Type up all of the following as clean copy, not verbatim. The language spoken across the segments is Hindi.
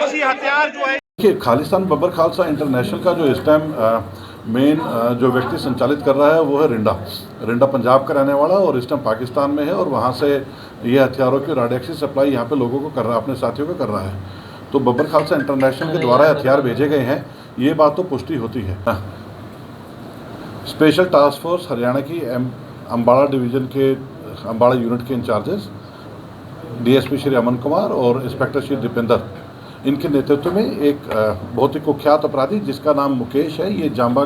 विदेशी हथियार जो है। देखिए, खालिस्तान बब्बर खालसा इंटरनेशनल का जो इस टाइम मेन जो व्यक्ति संचालित कर रहा है वो है रिंडा पंजाब का रहने वाला, और इस टाइम पाकिस्तान में है, और वहाँ से ये हथियारों की राडियक्सी सप्लाई यहाँ पे लोगों को कर रहा है, अपने साथियों को कर रहा है। तो बब्बर खालसा इंटरनेशनल के द्वारा हथियार भेजे गए हैं, ये बात तो पुष्टि होती है। स्पेशल टास्क फोर्स हरियाणा की अम्बाड़ा डिवीज़न के अम्बाड़ा यूनिट के इंचार्जेस डीएसपी श्री अमन कुमार और इंस्पेक्टर श्री दीपेंद्र, इनके नेतृत्व में एक बहुत ही कुख्यात अपराधी जिसका नाम मुकेश है, ये जांबा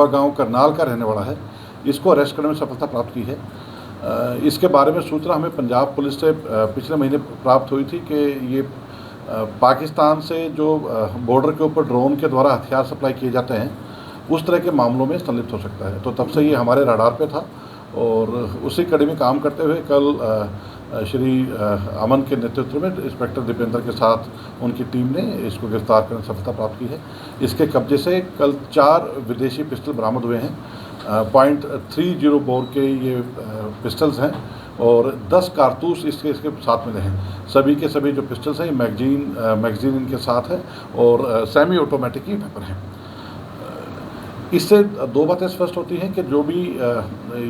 गांव करनाल का रहने वाला है, इसको अरेस्ट करने में सफलता प्राप्त की है। इसके बारे में सूचना हमें पंजाब पुलिस से पिछले महीने प्राप्त हुई थी कि ये पाकिस्तान से जो बॉर्डर के ऊपर ड्रोन के द्वारा हथियार सप्लाई किए जाते हैं, उस तरह के मामलों में संलिप्त हो सकता है। तो तब से ये हमारे रडार पे था, और उसी कड़ी में काम करते हुए कल श्री अमन के नेतृत्व में इंस्पेक्टर दीपेंद्र के साथ उनकी टीम ने इसको गिरफ्तार करने में सफलता प्राप्त की है। इसके कब्जे से कल 4 विदेशी पिस्टल बरामद हुए हैं। .30 बोर के ये पिस्टल्स हैं, और 10 कारतूस इसके साथ मिले हैं। सभी के सभी जो पिस्टल्स हैं, मैगजीन इनके साथ है, और सेमी ऑटोमेटिक ही वेपन है। इससे 2 बातें स्पष्ट होती हैं कि जो भी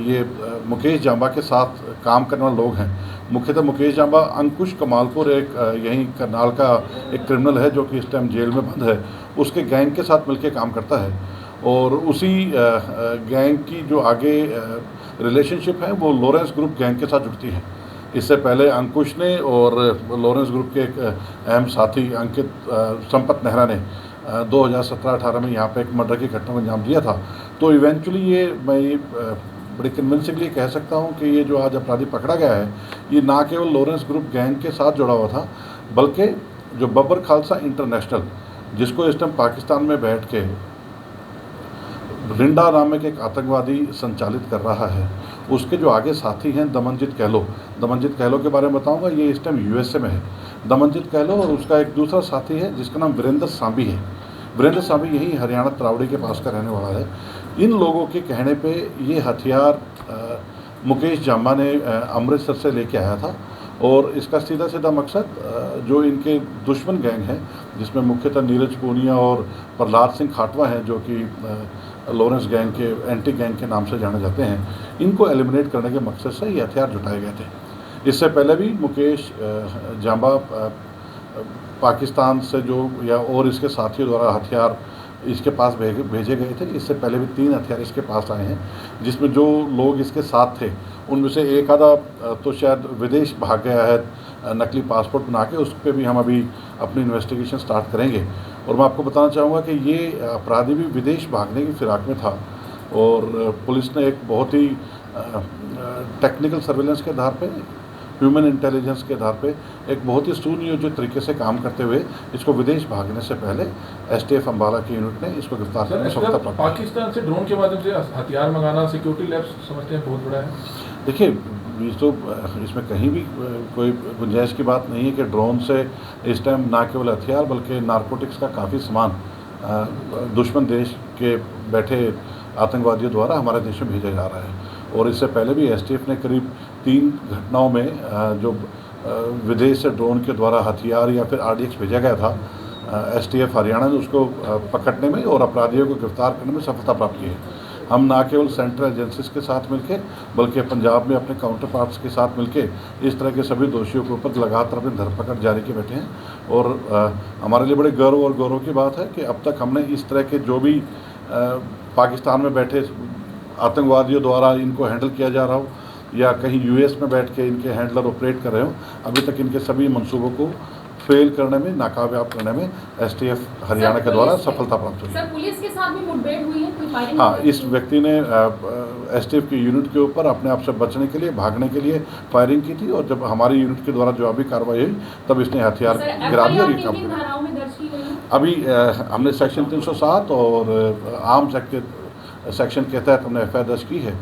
ये मुकेश जांबा के साथ काम करने वाले लोग हैं, मुख्यतः मुकेश जांबा अंकुश कमालपुर एक यहीं करनाल का एक क्रिमिनल है जो कि इस टाइम जेल में बंद है, उसके गैंग के साथ मिलकर काम करता है, और उसी गैंग की जो आगे रिलेशनशिप है वो लॉरेंस ग्रुप गैंग के साथ जुड़ती है। इससे पहले अंकुश ने और लॉरेंस ग्रुप के एक अहम साथी अंकित संपत नेहरा ने 2017-18 में यहाँ पे एक मर्डर की घटना को अंजाम दिया था। तो इवेंचुअली ये मैं बड़ी कन्विंसिंगली कह सकता हूँ कि ये जो आज अपराधी पकड़ा गया है, ये ना केवल लॉरेंस ग्रुप गैंग के साथ जुड़ा हुआ था, बल्कि जो बब्बर खालसा इंटरनेशनल, जिसको इस टाइम पाकिस्तान में बैठ के रिंडा नामक एक आतंकवादी संचालित कर रहा है, उसके जो आगे साथी हैं दमनजीत कहलो के बारे में बताऊंगा। ये इस टाइम यूएसए में है, दमनजीत कहलो, और उसका एक दूसरा साथी है जिसका नाम वीरेंद्र सांबी है। वीरेंद्र सांबी यही हरियाणा त्रावड़ी के पास का रहने वाला है। इन लोगों के कहने पे ये हथियार मुकेश जांबा ने अमृतसर से लेके आया था, और इसका सीधा मकसद जो इनके दुश्मन गैंग हैं, जिसमें मुख्यतः नीरज पूनिया और प्रहलाद सिंह खाटवा हैं, जो कि लॉरेंस गैंग के एंटी गैंग के नाम से जाने जाते हैं, इनको एलिमिनेट करने के मकसद से ये हथियार जुटाए गए थे। इससे पहले भी मुकेश जांबा पाकिस्तान से जो या और इसके साथियों द्वारा हथियार इसके पास भेजे गए थे। इससे पहले भी 3 हथियार इसके पास आए हैं, जिसमें जो लोग इसके साथ थे उनमें से एक आधा तो शायद विदेश भाग गया है नकली पासपोर्ट बना के। उस पर भी हम अभी अपनी इन्वेस्टिगेशन स्टार्ट करेंगे। और मैं आपको बताना चाहूँगा कि ये अपराधी भी विदेश भागने की फिराक में था, और पुलिस ने एक बहुत ही टेक्निकल सर्विलेंस के आधार पे, ह्यूमन इंटेलिजेंस के आधार पे एक बहुत ही सुनियोजित तरीके से काम करते हुए इसको विदेश भागने से पहले एसटीएफ अम्बाला की यूनिट ने इसको गिरफ्तार करने में सफलता प्राप्त की। पाकिस्तान से ड्रोन के माध्यम से हथियार मंगाना सिक्योरिटी लैब्स समझते हैं बहुत बड़ा है। देखिए, तो इसमें कहीं भी कोई गुंजाइश की बात नहीं है कि ड्रोन से इस टाइम ना केवल हथियार बल्कि नारकोटिक्स का काफ़ी सामान दुश्मन देश के बैठे आतंकवादियों द्वारा हमारे देश में भेजा जा रहा है। और इससे पहले भी एसटीएफ ने करीब 3 घटनाओं में जो विदेश से ड्रोन के द्वारा हथियार या फिर आरडीएक्स भेजा गया था, एसटीएफ हरियाणा ने उसको पकड़ने में और अपराधियों को गिरफ्तार करने में सफलता प्राप्त की है। हम ना केवल सेंट्रल एजेंसीज के साथ मिलकर बल्कि पंजाब में अपने काउंटर पार्ट्स के साथ मिलकर इस तरह के सभी दोषियों के ऊपर लगातार अपनी धरपकड़ जारी किए बैठे हैं। और हमारे लिए बड़े गौरव की बात है कि अब तक हमने इस तरह के जो भी पाकिस्तान में बैठे आतंकवादियों द्वारा इनको हैंडल किया जा रहा हो या कहीं यूएस में बैठ के इनके हैंडलर ऑपरेट कर रहे हो, अभी तक इनके सभी मंसूबों को फेल करने में, नाकामयाब करने में एसटीएफ हरियाणा के द्वारा सफलता प्राप्त हुई। सर, पुलिस के साथ भी मुठभेड़ हुई है, कोई फायरिंग? हाँ, इस व्यक्ति ने एसटीएफ की यूनिट के ऊपर अपने आप से बचने के लिए, भागने के लिए फायरिंग की थी, और जब हमारी यूनिट के द्वारा जवाबी कार्रवाई हुई तब इसने हथियार गिरा दिया और ये काम किया। अभी हमने सेक्शन 307 और आर्म्स एक्ट के सेक्शन के तहत हमने एफआईआर दर्ज की है।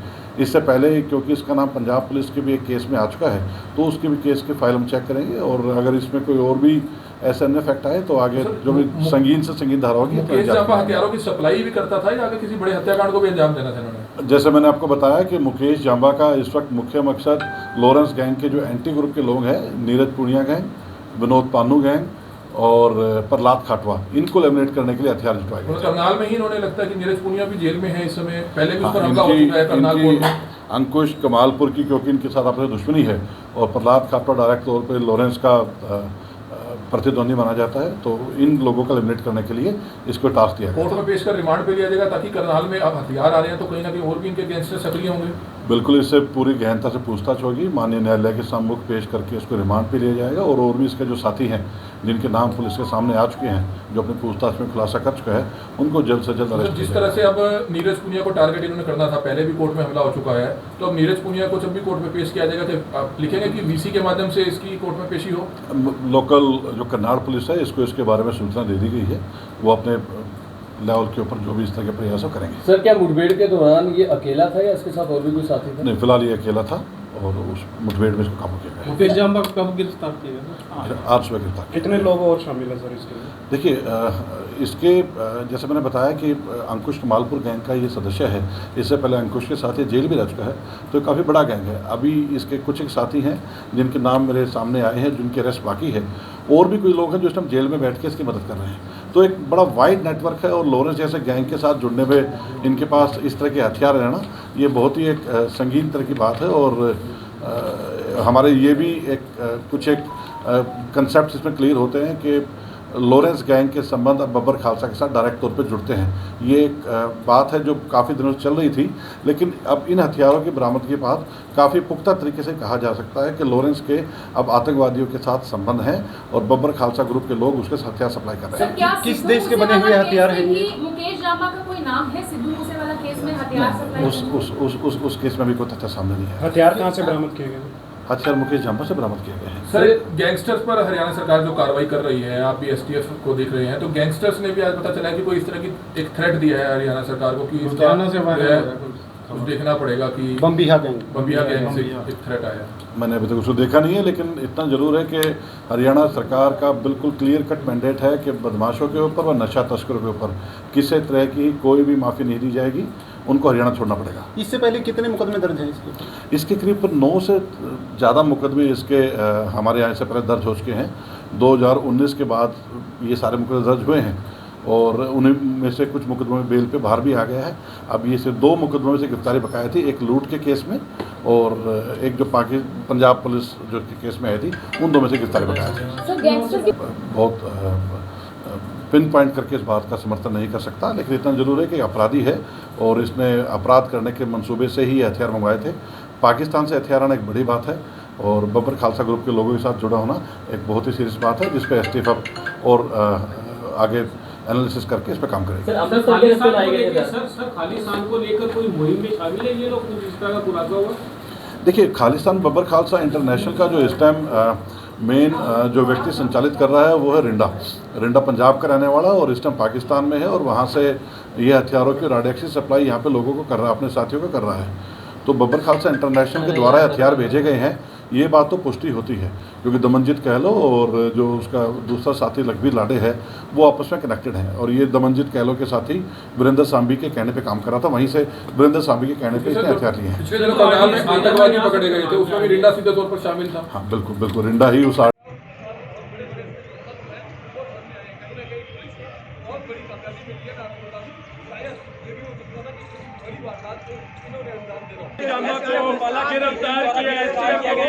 इससे पहले क्योंकि इसका नाम पंजाब पुलिस के भी एक केस में आ चुका है, तो उसके भी केस की फाइल हम चेक करेंगे, और अगर इसमें कोई और भी ऐसे अन्य फैक्ट आए तो आगे जो भी संगीन से संगीन धारा होगी। मुकेश जांबा हथियारों की सप्लाई भी करता था या आगे किसी बड़े हत्याकांड को भी अंजाम देना था इन्होंने? जैसे मैंने आपको बताया कि मुकेश जांबा का इस वक्त मुख्य मकसद लॉरेंस गैंग के जो एंटी ग्रुप के लोग हैं, नीरज पूनिया गैंग, विनोद पानू गैंग, और प्रहलाद खाटवा, इनको एलिमिनेट करने के लिए हथियार जुटवाए गए। करनाल में ही इन्होंने लगता है कि नीरज पुनिया भी जेल में है इस समय, पहले भी उस पर हमला हो चुका है करनाल कोर्ट में। अंकुश कमालपुर की क्योंकि इनके साथ आपस में दुश्मनी है और प्रहलाद खाटवा डायरेक्ट तौर पर लॉरेंस का प्रतिद्वंदी माना जाता है, तो इन लोगों को एलिमिनेट करने के लिए इसको टास्क दिया गया। कोर्ट में पेश कर रिमांड पे लिया जाएगा ताकि करनाल में अब हथियार आ रहे हैं तो कहीं ना कहीं और भी इनके गैंगस्टर सक्रिय होंगे। बिल्कुल, इससे पूरी गहनता से पूछताछ होगी, माननीय न्यायालय के सम्मुख पेश करके इसको रिमांड पे लिया जाएगा और भी इसके जो साथी हैं जिनके नाम पुलिस के सामने आ चुके हैं, जो अपनी पूछताछ में खुलासा कर चुका है, उनको जल्द से जल्द अरेस्ट। जिस तरह से अब नीरज पुनिया को टारगेट इन्होंने करना था, पहले भी कोर्ट में हमला हो चुका है, तो अब नीरज पुनिया को जब भी कोर्ट में पेश किया जाएगा तो आप लिखेंगे कि वीसी के माध्यम से इसकी कोर्ट में पेशी हो। लोकल जो करनाल पुलिस है इसको इसके बारे में सूचना दे दी गई है, वो अपने लेवल के ऊपर जो भी इस तरह के प्रयास करेंगे। सर, क्या मुठभेड़ के दौरान ये अकेला था या इसके साथ और भी कोई साथी था? नहीं, फिलहाल ये अकेला था और उस मुठभेड़ में इसको काबू किया गया। मुकेश जाम्बा कब गिरफ्तार किया गया? आज सुबह गिरफ्तार। कितने लोग और शामिल है सर इसके? देखिए, इसके जैसे मैंने बताया कि अंकुश कमालपुर गैंग का ये सदस्य है, इससे पहले अंकुश के साथ ये जेल भी रह चुका है, तो काफ़ी बड़ा गैंग है। अभी इसके कुछ एक साथी हैं जिनके नाम मेरे सामने आए हैं, जिनके अरेस्ट बाकी है, और भी कोई लोग हैं जो इस टाइम जेल में बैठ के इसकी मदद कर रहे हैं। तो एक बड़ा वाइड नेटवर्क है और लॉरेंस जैसे गैंग के साथ जुड़ने में इनके पास इस तरह के हथियार रहना ये बहुत ही एक संगीन तरह की बात है। और हमारे ये भी कुछ कंसेप्ट इसमें क्लियर होते हैं कि लॉरेंस गैंग के संबंध अब बब्बर खालसा के साथ डायरेक्ट तौर पे जुड़ते हैं। ये एक बात है जो काफ़ी दिनों से चल रही थी, लेकिन अब इन हथियारों की बरामदगी के बाद काफ़ी पुख्ता तरीके से कहा जा सकता है कि लॉरेंस के अब आतंकवादियों के साथ संबंध हैं और बब्बर खालसा ग्रुप के लोग उसके हथियार सप्लाई कर रहे हैं। किस देश के बने हुए हथियार हैं ये? मुकेश जाम्बा का कोई नाम है सिद्धू मूसेवाला केस में हथियार सप्लाई? उस केस में भी कोई तथ्य सामने नहीं है। हथियार कहाँ से बरामद किए गए? हथियार मुकेश जाम्बा से बरामद किए गए हैं। सर, गैंगस्टर्स पर हरियाणा सरकार जो कार्रवाई कर रही है, आप भी एसटीएफ को देख रहे हैं, तो गैंगस्टर्स ने भी आज पता चला कि कोई इस तरह की एक थ्रेट दिया है हरियाणा सरकार को कि कुछ देखना पड़ेगा कि बम्बिया गैंग से एक थ्रेट आया। मैंने अभी तक उसको देखा नहीं है, लेकिन इतना जरूर है कि हरियाणा सरकार का बिल्कुल क्लियर कट मैंडेट है कि बदमाशों के ऊपर व नशा तस्करों के ऊपर किसी तरह की कोई भी माफ़ी नहीं दी जाएगी, उनको हरियाणा छोड़ना पड़ेगा। इससे पहले कितने मुकदमे दर्ज हैं इसके करीब 9 से ज़्यादा मुकदमे इसके हमारे यहाँ से पहले दर्ज हो चुके हैं। 2019 के बाद ये सारे मुकदमे दर्ज हुए हैं और उन्हीं में से कुछ मुकदमों में बेल पे बाहर भी आ गया है। अब ये सिर्फ 2 मुकदमों में से गिरफ्तारी बकाया थी, एक लूट के केस में और एक जो पंजाब पुलिस जो केस में आई थी, उन 2 में से गिरफ्तारी बकाया थी। बहुत पिन पॉइंट करके इस बात का समर्थन नहीं कर सकता, लेकिन इतना जरूर है कि अपराधी है और इसने अपराध करने के मंसूबे से ही हथियार मंगवाए थे। पाकिस्तान से हथियार आना एक बड़ी बात है और बब्बर खालसा ग्रुप के लोगों के साथ जुड़ा होना एक बहुत ही सीरियस बात है, जिस पर एसटीएफ और आगे एनालिसिस करके इस पर काम करेंगे। सर, खालिस्तान को लेकर कोई मुहिम में शामिल है ये लोग, जिस तरह का खुलासा हुआ? देखिए, खालिस्तान बब्बर खालसा इंटरनेशनल का जो इस टाइम मेन जो व्यक्ति संचालित कर रहा है वो है रिंडा पंजाब का रहने वाला और इस टाइम पाकिस्तान में है और वहाँ से ये हथियारों की राडेक्सी सप्लाई यहाँ पे लोगों को कर रहा है, अपने साथियों को कर रहा है। तो बब्बर खालसा इंटरनेशनल के द्वारा हथियार भेजे गए हैं, ये बात तो पुष्टि होती है क्योंकि दमनजीत कह लो और जो उसका दूसरा साथी लखबीर लाडे है वो आपस में कनेक्टेड हैं और ये दमनजीत कहलो के साथी वीरेंद्र सांबी के कहने पे काम कर रहा था, वहीं से वीरेंद्र सांबी के कहने पे इसने हथियार लिए हैं। पिछले दिनों करनाल में आतंकवादी पकड़े गए थे, उसमें भी रिंडा सीधे तौर पर शामिल था। हाँ, बिल्कुल रिंडा ही उस गिरफ्तार किया है।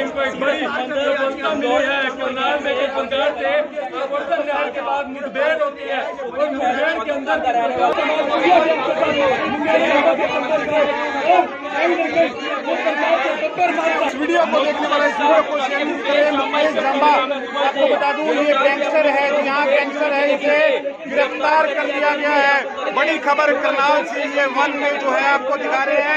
को एक बड़ी सफलता मिली है। करनाल में एक पंचायत से आवर्तन नहर के बाद मुठभेड़ होती है और मुठभेड़ के अंदर वीडियो को देखने वाले वीडियो को शेयर करें। मुकेश जाम्बा, आपको बता दूं ये गैंगस्टर है, यहाँ गैंगस्टर है, इसे गिरफ्तार कर लिया गया है। बड़ी खबर करनाल से ये 1 में जो है आपको दिखा रहे हैं।